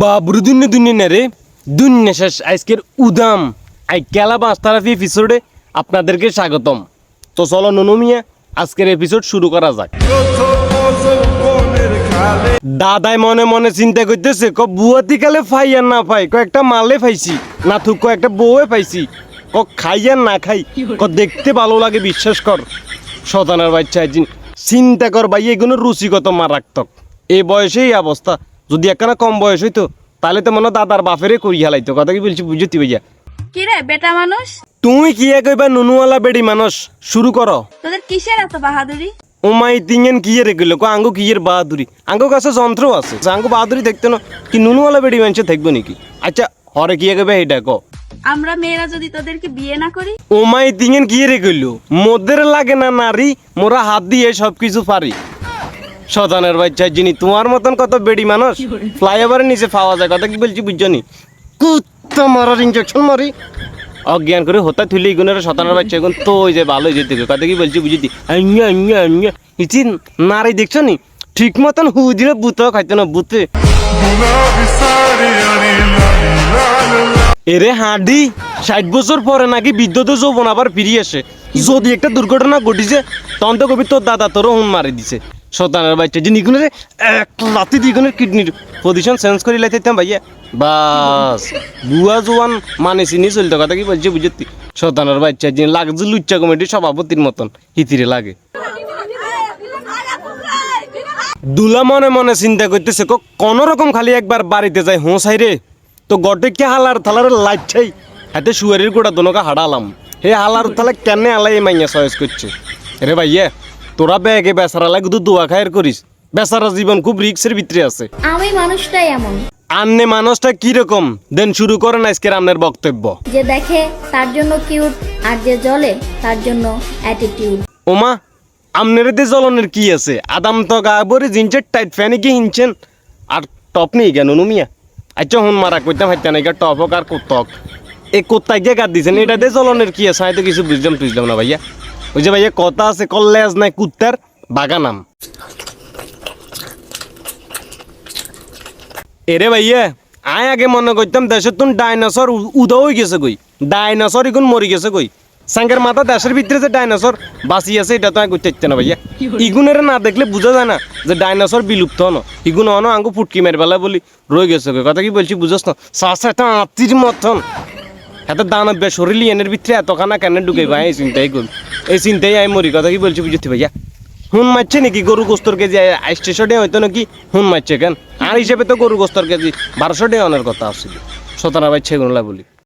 বাবরু দুনিয়া না রে দুনিয়া শেষ আজকের উদাম আই কেলা 5 তারাফি এপিসোডে আপনাদেরকে স্বাগতম। তো চলো নুনু মিয়া আজকের এপিসোড শুরু করা যাক। দাদাই মনে মনে চিন্তা করতেছে ক বুয়াতি কালে ফাই আর না ফাই একটা মালে ফাইছি না থুক একটা বউয়ে পাইছি খাই আর না খাই দেখতে ভালো লাগে বিশ্বাস কর শতানার বাচ্চা চিন্তা কর ভাই এগুলো রুচিগত মারাত্মক। এই বয়সেই অবস্থা, যদি একখানা কম বয়স হইতো তাহলে তো মনে দাদার বাপেরে করি হালাইতো। কথা কি বলছি বুঝতি ভাইয়া? কি রে বেটা মানুষ, তুমি কি কইবা নুনুওয়ালা বেড়ি মানুষ? শুরু করো। তোদের কিসের এত বাহাদুরি? ওমাই তিঙ্গেন কি এর গেল আঙ্গো কি এর বাহাদুরি? আঙ্গো কাছে যন্ত্র আছে, আঙ্গো বাহাদুরি দেখতে না কি নুনুওয়ালা বেড়ি মানুষ থাকবো নাকি? আচ্ছা হরে কি কইবা এইটা কো। আমরা মেয়েরা যদি তোদেরকে বিয়ে না করি? ওমাই তিঙ্গেন কি এর গেল মোদের লাগে না নারী, মোরা হাত দিয়ে সবকিছু পারি। শতানের বাচ্চা যিনি তোমার মতন কত বেড়ি মানুষ ফ্লাইওভারের নিচে পাওয়া যায়। কথা কি বলছি বুঝছনি? কুত্তা মারার ইনজেকশন মারি অজ্ঞান করে হতা থুলি গুণের শতানের বাচ্চা এখন তো ওই যে ভালো যেতে কথা কি বলছি বুঝতি? ইচি নারী দেখছো নি ঠিক মতন হু দিলে বুত খাইতে না বুতে এরে হাঁডি 60 বছর পরে নাকি বিদ্যুৎ যৌবন আবার ফিরিয়ে আসে। যদি একটা দুর্ঘটনা ঘটিছে তখন তো কবি তোর দাদা তোরও হুন মারি দিছে। শতানের বাচ্চা যিনি গুণের এক লাতি দ্বিগুণের কিডনির পজিশন চেঞ্জ করে লাইতাম ভাইয়া বাস বুয়া জোয়ান মানে চিনি চলতো। কথা কি বলছি বুঝতি? শতানের বাচ্চা যিনি লাগছে লুচ্চা কমিটির সভাপতির মতন হিতিরে লাগে। দুলা মনে মনে চিন্তা করতেছে কোন রকম খালি একবার বাড়িতে যাই হোঁসাই রে তো গটে কে হালার থালার লাইট ছাই হাতে শুয়ারির গোটা দোনোকা হাডালাম। হে হালার থালা কেন আলাই মাইয়া চয়েস করছে রে ভাইয়া? তোরা ব্যাগে বেচারা লাগে দোয়া খায়ের করিস, বেচারা জীবন খুব রিক্সের ভিতরে আছে। আমি মানুষটাই এমন। আন্নে মানুষটা কিরকম দেন শুরু করেন আজকের আমনের বক্তব্য। যে দেখে তার জন্য কিউট আর যে জ্বলে তার জন্য অ্যাটিটিউড। ওমা আমনের দে জ্বলনের কি আছে? আদাম তো গা বরে জিনচের টাইট ফ্যানে কি হিনছেন আর টপ নেই কেন নুমিয়া? আচ্ছা হুন মারা কইতাম হাইতা নাই টপ হোক আর কোত্তক এ কোত্তাই গিয়ে গাদ দিছেন এটা দে জ্বলনের কি আছে? হয়তো কিছু বুঝলাম না ভাইয়া। ওই যে ভাইয়া কথা আছে কল্লেজ নাই কুত্তার বাগানাম। এরে ভাইয়া আয় আগে মনে করতাম দেশের তুন ডাইনোসর উদয় হয়ে গেছে কই, ডাইনোসর এখন মরি গেছে কই। সাঙ্গের মাথা দেশের ভিতরে যে ডাইনোসর বাঁচি আছে এটা তো আমি করতে না ভাইয়া। ইগুনের না দেখলে বোঝা যায় না যে ডাইনোসর বিলুপ্ত হনো ইগুন হনো আঙ্গু ফুটকি মেরে বেলা বলি রয়ে গেছে কই। কথা কি বলছি বুঝছ না? সাসা একটা আত্মীর মতন এত দান শরীর এনের ভিতরে এতখানা কেন ঢুকে ভাই? এই চিন্তাই করি, এই চিন্তাই আমি মরি। কথা কি বলছি বুঝতে ভাইয়া? হুন মারছে নাকি গরু গোস্তর কেজি স্টেশনে হয়তো নাকি হুন মারছে কেন? আর হিসেবে তো গরু গোস্তর কেজি 1200 টাকা অনের কথা আসছিল। শতানা বাচ্চা এগুলো বলি।